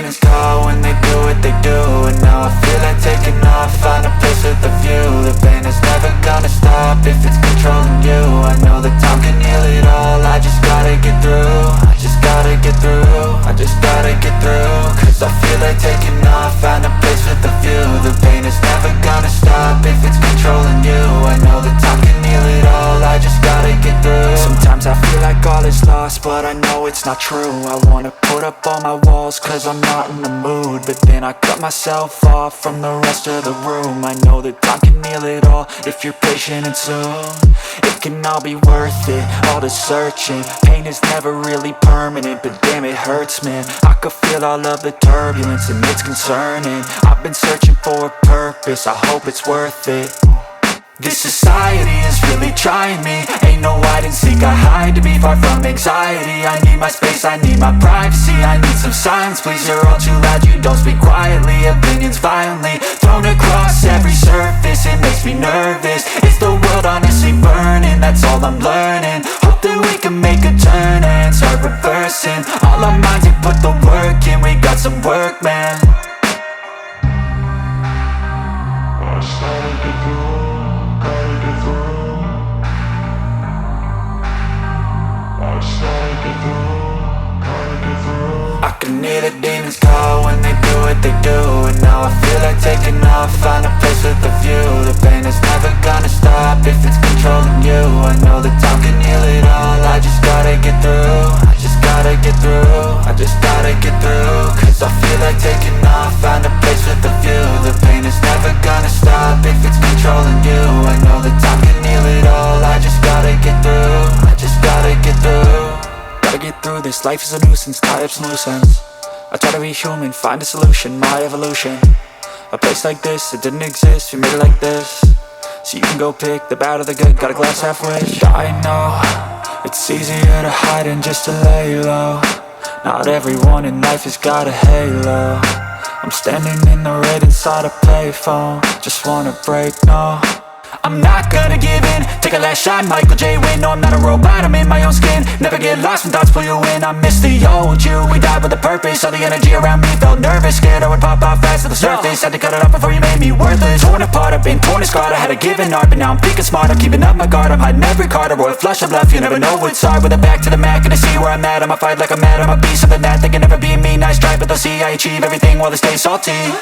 demons call when they do what they do. And now I feel like taking off, find a place with a view. The pain is never gonna stop if it's controlling you. I know that time can heal it all, I just gotta get through. I just gotta get through, I just gotta get through. Cause I feel like taking off, find a place with a view. The pain is never gonna stop if it's controlling you. I know that time can heal it all, I just gotta get through. Sometimes I feel like all is lost, but I know it's not true. I wanna put up all my walls cause I'm not in the mood, but then I cut myself off from the rest of the room. I know that time can heal it all if you're patient and soon. It can all be worth it, all the searching. Pain is never really permanent, but damn it hurts, man. I could feel all of the turbulence and it's concerning. I've been searching for a purpose, I hope it's worth it. This society is really trying me. Ain't no hide and seek, I hide to be far from anxiety. I need my space, I need my privacy. I need some silence, please, you're all too loud. You don't speak quietly, opinions violently thrown across every surface. It makes me nervous, it's the world honestly burning. That's all I'm learning, hope that we can make a turn and start reversing. All our minds, we put the work in, we got some work, man. I started to go. I can hear the demons call when they do what they do. And now I feel like taking off, find a place with a view. The pain is never gonna stop if it's controlling you. I know that time can heal it all, I just gotta get through. I just gotta get through, I just gotta get through. Cause I feel like taking off, find a place with a view. The pain is never gonna stop if it's controlling you. I know that time can heal it all, I just gotta get through. I just gotta get through. Gotta get through this, life is a nuisance, tie up some loose ends. I try to be human, find a solution, my evolution. A place like this, it didn't exist, we made it like this. So you can go pick the bad or the good, got a glass halfway. I know, it's easier to hide than just to lay low. Not everyone in life has got a halo. I'm standing in the red inside a payphone, just wanna break, no. I'm not gonna give in, take a last shot, Michael J. Win. No, I'm not a robot, I'm in my own skin. Never get lost when thoughts pull you in. I miss the old you, we died with a purpose. All the energy around me felt nervous, scared I would pop off fast to the surface. Had to cut it off before you made me worthless. Torn apart, I've been torn and scarred. I had a given art, but now I'm thinking smart. I'm keeping up my guard, I'm hiding every card. A royal flush of love, you never know what's hard. With a back to the mat, gonna see where I'm at. I'ma fight like I'm mad, I'ma be something that they can never be me. Nice try, but they'll see I achieve everything while they stay salty.